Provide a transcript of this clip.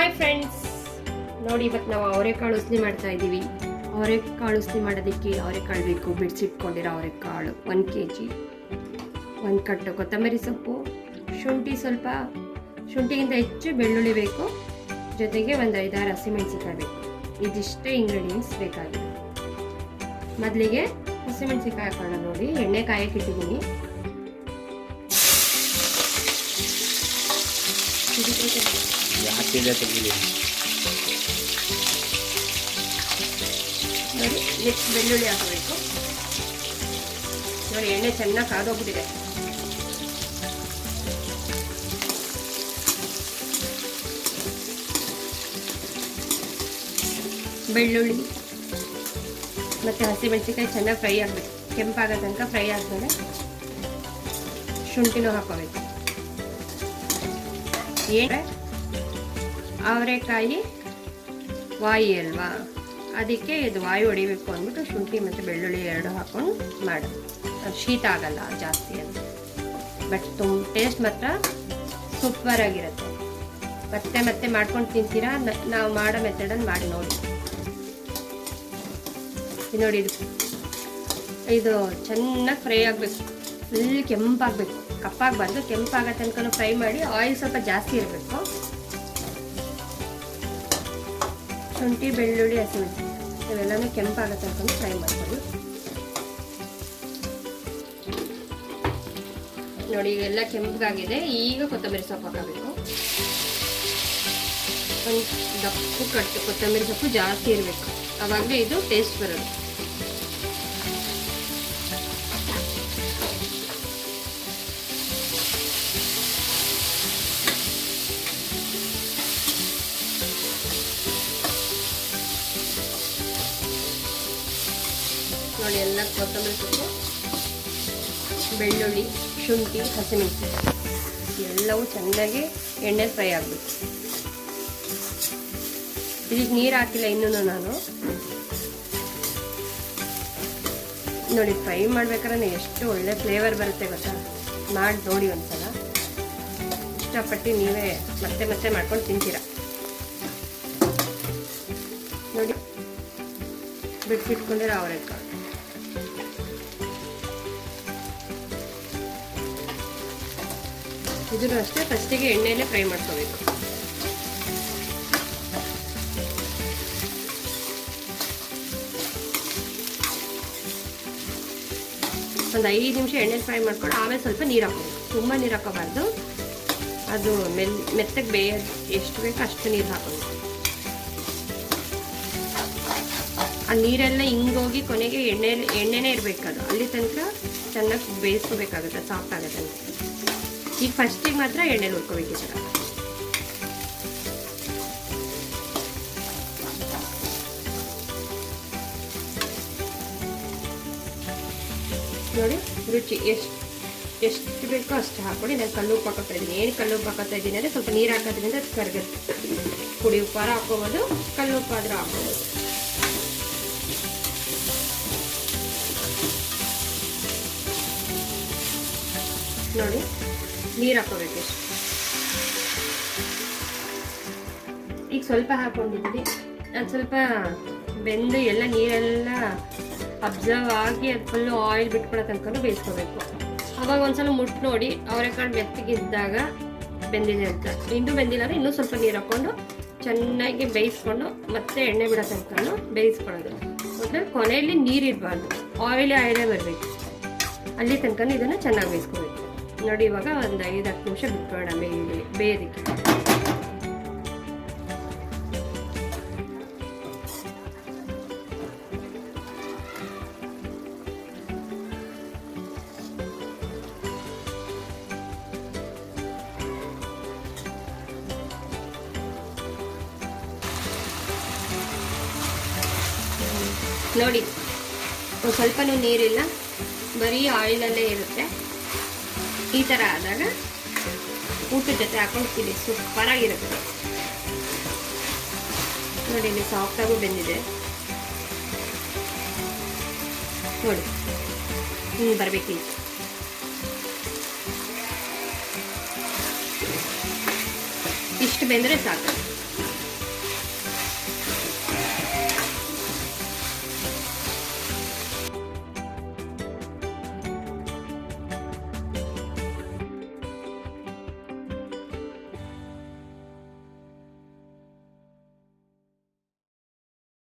Hi friends, ನೋಡಿ ಇವತ್ತು ನಾವು ಅವರೆಕಾಳು ಉಸ್ಲಿ ಮಾಡ್ತಾ ಇದ್ದೀವಿ. ಅವರೆಕಾಳು ಉಸ್ಲಿ ಮಾಡೋದಕ್ಕೆ ಅವರೆಕಾಳು ಬೇಕು. ಬಿಡಿಸಿಟ್ಕೊಂಡಿರೋ ಅವರೆಕಾಳು 1 kg, 1 ಕಟ್ಟು ಕೊತ್ತಂಬರಿ ಸೊಪ್ಪು, ಶುಂಠಿ, ಸ್ವಲ್ಪ ಶುಂಠಿಗಿಂತ ಹೆಚ್ಚು ಬೆಳ್ಳುಳ್ಳಿ ಬೇಕು, ಜೊತೆಗೆ ಒಂದು 5-6 ಹಸಿಮೆಣಸಿಕಾಯಿ ಬೇಕು. ಇದಿಷ್ಟೇ ಇಂಗ್ರೀಡಿಯೆಂಟ್ಸ್ ಬೇಕಾಗಿದೆ. ಮೊದಲಿಗೆ ಹಸಿಮೆಣಸಿಕಾಯಿ ಹಾಕೋಣ. ನೋಡಿ, ಎಣ್ಣೆ ಕಾಯಕ್ಕೆ ಇಟ್ಟಿದ್ದೀನಿ. ನೋಡಿ, ನೆಕ್ಸ್ಟ್ ಬೆಳ್ಳುಳ್ಳಿ ಹಾಕಬೇಕು. ನೋಡಿ, ಎಣ್ಣೆ ಚೆನ್ನಾಗಿ ಕಾದೋಗ್ಬಿಟ್ಟಿದೆ. ಬೆಳ್ಳುಳ್ಳಿ ಮತ್ತು ಹಸಿಮೆಣಸಿಕಾಯಿ ಚೆನ್ನಾಗಿ ಫ್ರೈ ಆಗಬೇಕು. ಕೆಂಪಾಗೋ ತನಕ ಫ್ರೈ ಆದಮೇಲೆ ಶುಂಠಿನೂ ಹಾಕೋಬೇಕು. ಅವರೆಕಾಯಿ ವಾಯಿ ಅಲ್ವಾ, ಅದಕ್ಕೆ ಇದು ವಾಯು ಹೊಡಿಬೇಕು ಅಂದ್ಬಿಟ್ಟು ಶುಂಠಿ ಮತ್ತು ಬೆಳ್ಳುಳ್ಳಿ 2 ಹಾಕೊಂಡು ಮಾಡೋದು. ಅದು ಶೀತ ಆಗಲ್ಲ ಜಾಸ್ತಿ ಅಂತ, ಬಟ್ ಟೇಸ್ಟ್ ಮಾತ್ರ ಸೂಪರ್ ಆಗಿರುತ್ತೆ. ಮತ್ತೆ ಮಾಡ್ಕೊಂಡು ತಿಂತೀರಾ, ನಾವು ಮಾಡೋ ಮೆಥಡನ್ನು ಮಾಡಿ ನೋಡಿ. ನೋಡಿ, ಇದು ಚೆನ್ನಾಗಿ ಫ್ರೈ ಆಗಬೇಕು. ಫುಲ್ ಕೆಂಪಾಗಬೇಕು, ಕಪ್ಪಾಗಬಾರ್ದು. ಕೆಂಪಾಗೋ ತನಕ ಫ್ರೈ ಮಾಡಿ. ಆಯಿಲ್ ಸ್ವಲ್ಪ ಜಾಸ್ತಿ ಇರಬೇಕು. ಶುಂಠಿ, ಬೆಳ್ಳುಳ್ಳಿ, ಹಸಿಮೆಣಸಿನಕಾಯಿ ಇವೆಲ್ಲನೂ ಕೆಂಪಾಗೋ ತನಕ ಫ್ರೈ ಮಾಡ್ಕೊಳ್ಳಿ. ನೋಡಿ, ಇವೆಲ್ಲ ಕೆಂಪಾಗಿದೆ. ಈಗ ಕೊತ್ತಂಬರಿ ಸೊಪ್ಪು ಹಾಕಬೇಕು. ಒಂದು ದಪ್ಪು ಕಟ್ಟು ಕೊತ್ತಂಬರಿ ಸೊಪ್ಪು ಜಾಸ್ತಿ ಇರಬೇಕು, ಆವಾಗಲೇ ಇದು ಟೇಸ್ಟ್ ಬರೋದು. ನೋಡಿ, ಎಲ್ಲ ಕೊತ್ತಂಬರಿ ಸೊಪ್ಪು, ಬೆಳ್ಳುಳ್ಳಿ, ಶುಂಠಿ, ಹಸಿಮೆಣಸಿನಕಾಯಿ ಎಲ್ಲವೂ ಚೆನ್ನಾಗಿ ಎಣ್ಣೆ ಫ್ರೈ ಆಗಬೇಕು. ಇದಕ್ಕೆ ನೀರು ಹಾಕಿಲ್ಲ ಇನ್ನೂ ನಾನು. ನೋಡಿ, ಫ್ರೈ ಮಾಡ್ಬೇಕಾದ್ರೆ ಎಷ್ಟು ಒಳ್ಳೆ ಫ್ಲೇವರ್ ಬರುತ್ತೆ ಗೊತ್ತಾ. ಮಾಡಿ ನೋಡಿ ಒಂದ್ಸಲ. ಇಷ್ಟಪಟ್ಟು ನೀವೇ ಮತ್ತೆ ಮಾಡ್ಕೊಂಡು ತಿಂತೀರಾ. ನೋಡಿ, ಬಿಟ್ಬಿಟ್ಕೊಂಡಿರೋ ಅವರೆಕಾಳು. ಇದನ್ನು ಅಷ್ಟೇ ಫಸ್ಟಿಗೆ ಎಣ್ಣೆಯಲ್ಲೇ ಫ್ರೈ ಮಾಡ್ಕೋಬೇಕು. ಒಂದು 5 ನಿಮಿಷ ಎಣ್ಣೆಲಿ ಫ್ರೈ ಮಾಡ್ಕೊಂಡು ಆಮೇಲೆ ಸ್ವಲ್ಪ ನೀರು ಹಾಕೋಬೇಕು. ತುಂಬ ನೀರು ಹಾಕೋಬಾರ್ದು, ಅದು ಮೆತ್ತಗೆ ಬೇಯೋದು. ಎಷ್ಟು ಬೇಕೋ ಅಷ್ಟು ನೀರು ಹಾಕೋಬೇಕು. ಆ ನೀರೆಲ್ಲ ಹಿಂಗೋಗಿ ಕೊನೆಗೆ ಎಣ್ಣೆನೇ ಇರಬೇಕು. ಅದು ಅಲ್ಲಿ ತನಕ ಚೆನ್ನಾಗಿ ಬೇಯಿಸ್ಕೋಬೇಕಾಗುತ್ತೆ, ಸಾಫ್ಟ್ ಆಗೋ ತನಕ. ಈಗ ಫಸ್ಟಿಗೆ ಮಾತ್ರ ಎಣ್ಣೆಲಿ ಹುರ್ಕೋಬೇಕು. ಈ ಥರ ನೋಡಿ, ರುಚಿ ಎಷ್ಟು ಬೇಕೋ ಅಷ್ಟು ಹಾಕ್ಕೊಂಡು. ನಾನು ಕಲ್ಲುಪ್ಪು ಹಾಕೋತಾ ಇದ್ದೀನಿ. ಏನು ಕಲ್ಲುಪ್ಪು ಹಾಕೋತಾ ಇದ್ದೀನಿ ಅಂದರೆ, ಸ್ವಲ್ಪ ನೀರು ಹಾಕೋದ್ರಿಂದ ಅದು ಕರಗುತ್ತೆ. ಪುಡಿ ಉಪ್ಪಾರ ಹಾಕೋಬೋದು, ಕಲ್ಲುಪ್ಪು ಆದರೂ ಹಾಕೋಬೋದು. ನೋಡಿ, ನೀರು ಹಾಕೋಬೇಕು. ಈಗ ಸ್ವಲ್ಪ ಹಾಕೊಂಡಿದ್ದೀನಿ. ಅದು ಸ್ವಲ್ಪ ಬೆಂದು ಎಲ್ಲ ನೀರೆಲ್ಲ ಅಬ್ಸರ್ವ್ ಆಗಿ ಅದು ಫುಲ್ಲು ಆಯಿಲ್ ಬಿಟ್ಕೊಳ್ಳೋ ತನಕ ಬೇಯಿಸ್ಕೋಬೇಕು. ಅವಾಗ ಒಂದ್ಸಲ ಮುಟ್ಟು ನೋಡಿ, ಅವರೆಕಾಳು ಮೆತ್ತಗಿದ್ದಾಗ ಬೆಂದಿದೆ ಅಂತ. ಇನ್ನೂ ಬೆಂದಿಲ್ಲ ಅಂದರೆ ಇನ್ನೂ ಸ್ವಲ್ಪ ನೀರು ಹಾಕ್ಕೊಂಡು ಚೆನ್ನಾಗಿ ಬೇಯಿಸ್ಕೊಂಡು ಮತ್ತೆ ಎಣ್ಣೆ ಬಿಡೋ ತನಕ ಬೇಯಿಸ್ಕೊಳ್ಳೋದು. ಮತ್ತು ಕೊನೆಯಲ್ಲಿ ನೀರು ಇರಬಾರ್ದು, ಆಯಿಲೇ ಬರಬೇಕು. ಅಲ್ಲಿ ತನಕ ಇದನ್ನು ಚೆನ್ನಾಗಿ ಬೇಯಿಸ್ಕೋಬೇಕು. ನೋಡಿ, ಇವಾಗ ಒಂದು 5-10 ನಿಮಿಷ ಬಿಟ್ಕೊಳ್ಳೋಣ ಬೇಯೋದಕ್ಕೆ. ನೋಡಿ, ಒಂದು ಸ್ವಲ್ಪನೂ ನೀರಿಲ್ಲ, ಬರೀ ಆಯಿಲಲ್ಲೇ ಇರುತ್ತೆ. ಈ ಥರ ಆದಾಗ ಊಟದ ಜೊತೆ ಹಾಕೊಂಡು ತಿನ್ನಿ, ಸೂಪರಾಗಿರುತ್ತೆ. ನೋಡಿ, ಇಲ್ಲಿ ಸಾಫ್ಟಾಗೂ ಬೆಂದಿದೆ. ನೋಡಿ, ಹಿಂಗೆ ಬರಬೇಕು. ಇಷ್ಟು ಬೆಂದರೆ ಸಾಕು.